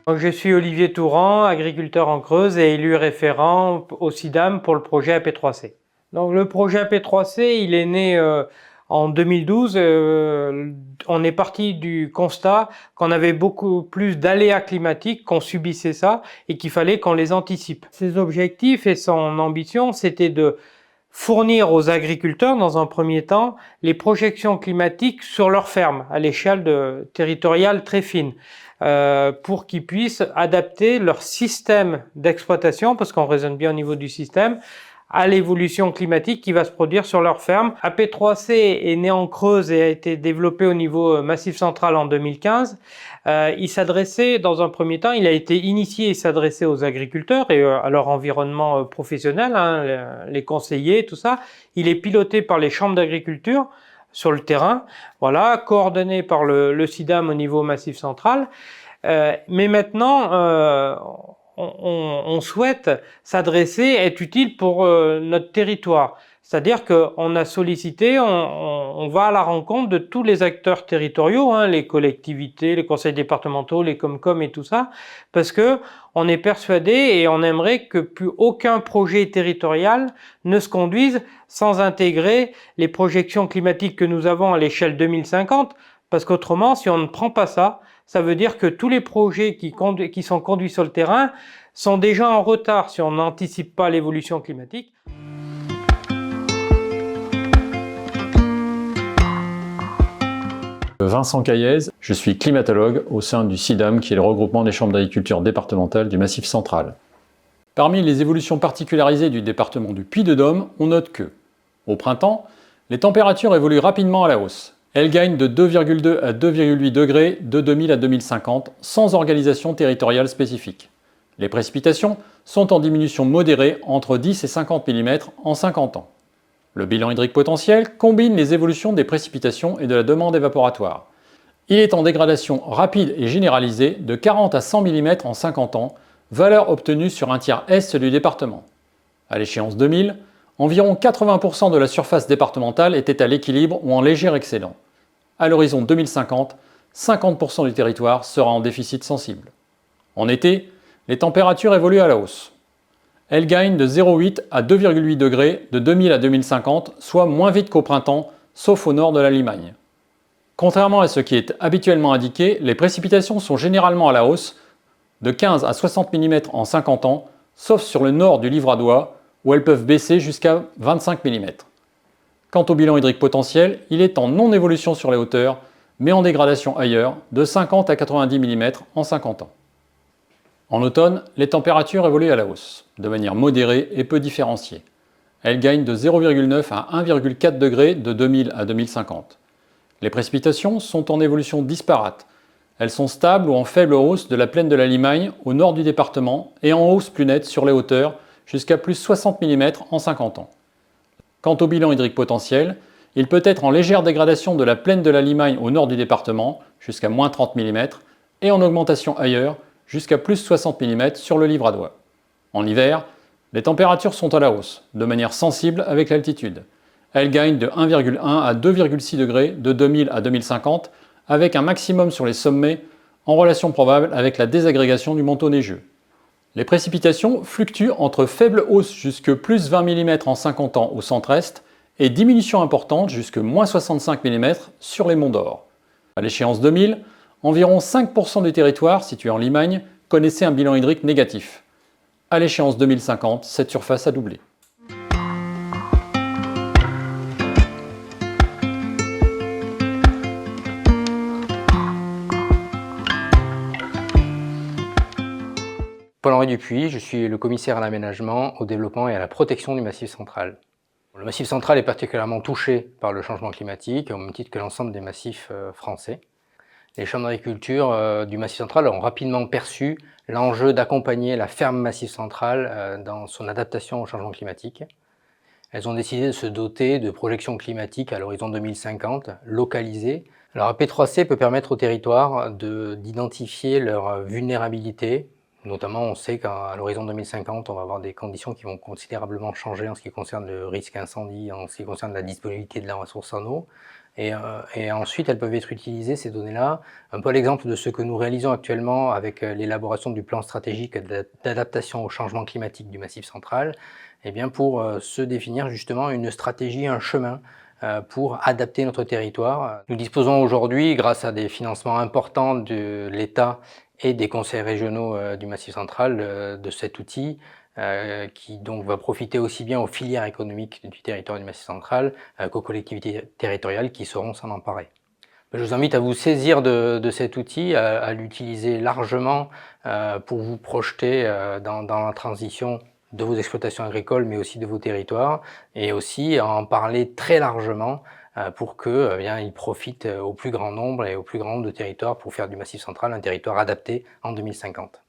Donc, je suis Olivier Touran, agriculteur en Creuse et élu référent au CIDAM pour le projet AP3C. Donc, le projet AP3C, il est né en 2012. On est parti du constat qu'on avait beaucoup plus d'aléas climatiques, qu'on subissait ça et qu'il fallait qu'on les anticipe. Ses objectifs et son ambition, c'était de fournir aux agriculteurs, dans un premier temps, les projections climatiques sur leur ferme, à l'échelle territoriale très fine, pour qu'ils puissent adapter leur système d'exploitation, parce qu'on raisonne bien au niveau du système, à l'évolution climatique qui va se produire sur leur ferme. AP3C est né en Creuse et a été développé au niveau Massif Central en 2015. Il s'adressait, dans un premier temps, il a été initié et s'adressait aux agriculteurs et à leur environnement professionnel, hein, les conseillers, tout ça. Il est piloté par les chambres d'agriculture sur le terrain, voilà, coordonné par le CIDAM au niveau Massif Central. Mais maintenant, on souhaite s'adresser, être utile pour notre territoire. C'est-à-dire qu'on a sollicité, on va à la rencontre de tous les acteurs territoriaux, hein, les collectivités, les conseils départementaux, les Comcom et tout ça, parce que on est persuadé et on aimerait que plus aucun projet territorial ne se conduise sans intégrer les projections climatiques que nous avons à l'échelle 2050, parce qu'autrement, si on ne prend pas ça, ça veut dire que tous les projets qui sont conduits sur le terrain sont déjà en retard si on n'anticipe pas l'évolution climatique. Vincent Caillez, je suis climatologue au sein du CIDAM, qui est le regroupement des chambres d'agriculture départementales du Massif Central. Parmi les évolutions particularisées du département du Puy-de-Dôme, on note que, au printemps, les températures évoluent rapidement à la hausse. Elles gagnent de 2,2 à 2,8 degrés de 2000 à 2050, sans organisation territoriale spécifique. Les précipitations sont en diminution modérée entre 10 et 50 mm en 50 ans. Le bilan hydrique potentiel combine les évolutions des précipitations et de la demande évaporatoire. Il est en dégradation rapide et généralisée de 40 à 100 mm en 50 ans, valeur obtenue sur un tiers est du département. À l'échéance 2000, environ 80% de la surface départementale était à l'équilibre ou en léger excédent. À l'horizon 2050, 50% du territoire sera en déficit sensible. En été, les températures évoluent à la hausse. Elles gagnent de 0,8 à 2,8 degrés de 2000 à 2050, soit moins vite qu'au printemps, sauf au nord de la Limagne. Contrairement à ce qui est habituellement indiqué, les précipitations sont généralement à la hausse, de 15 à 60 mm en 50 ans, sauf sur le nord du Livradois, où elles peuvent baisser jusqu'à 25 mm. Quant au bilan hydrique potentiel, il est en non-évolution sur les hauteurs, mais en dégradation ailleurs, de 50 à 90 mm en 50 ans. En automne, les températures évoluent à la hausse, de manière modérée et peu différenciée. Elles gagnent de 0,9 à 1,4 degrés de 2000 à 2050. Les précipitations sont en évolution disparate. Elles sont stables ou en faible hausse de la plaine de la Limagne au nord du département et en hausse plus nette sur les hauteurs, jusqu'à plus 60 mm en 50 ans. Quant au bilan hydrique potentiel, il peut être en légère dégradation de la plaine de la Limagne au nord du département, jusqu'à moins 30 mm, et en augmentation ailleurs, jusqu'à plus 60 mm sur le Livradois. En hiver, les températures sont à la hausse, de manière sensible avec l'altitude. Elles gagnent de 1,1 à 2,6 degrés de 2000 à 2050, avec un maximum sur les sommets, en relation probable avec la désagrégation du manteau neigeux. Les précipitations fluctuent entre faible hausse jusque plus 20 mm en 50 ans au centre-est et diminution importante jusque moins 65 mm sur les monts d'Or. À l'échéance 2000, environ 5% du territoire situé en Limagne connaissait un bilan hydrique négatif. À l'échéance 2050, cette surface a doublé. Paul-Henri Dupuis, je suis le commissaire à l'aménagement, au développement et à la protection du Massif Central. Le Massif Central est particulièrement touché par le changement climatique, au même titre que l'ensemble des massifs français. Les chambres d'agriculture du Massif Central ont rapidement perçu l'enjeu d'accompagner la ferme Massif Central dans son adaptation au changement climatique. Elles ont décidé de se doter de projections climatiques à l'horizon 2050, localisées. Alors AP3C peut permettre au territoire d'identifier leur vulnérabilité, Notamment, on sait qu'à l'horizon 2050, on va avoir des conditions qui vont considérablement changer en ce qui concerne le risque incendie, en ce qui concerne la disponibilité de la ressource en eau. Et ensuite, elles peuvent être utilisées, ces données-là, un peu à l'exemple de ce que nous réalisons actuellement avec l'élaboration du plan stratégique d'adaptation au changement climatique du Massif central, eh bien pour se définir justement une stratégie, un chemin pour adapter notre territoire. Nous disposons aujourd'hui, grâce à des financements importants de l'État et des conseils régionaux du Massif central, de cet outil qui donc va profiter aussi bien aux filières économiques du territoire du Massif central qu'aux collectivités territoriales qui sauront s'en emparer. Je vous invite à vous saisir de cet outil, à l'utiliser largement pour vous projeter dans la transition de vos exploitations agricoles, mais aussi de vos territoires, et aussi à en parler très largement pour qu'il profite au plus grand nombre et au plus grand nombre de territoires pour faire du Massif central un territoire adapté en 2050.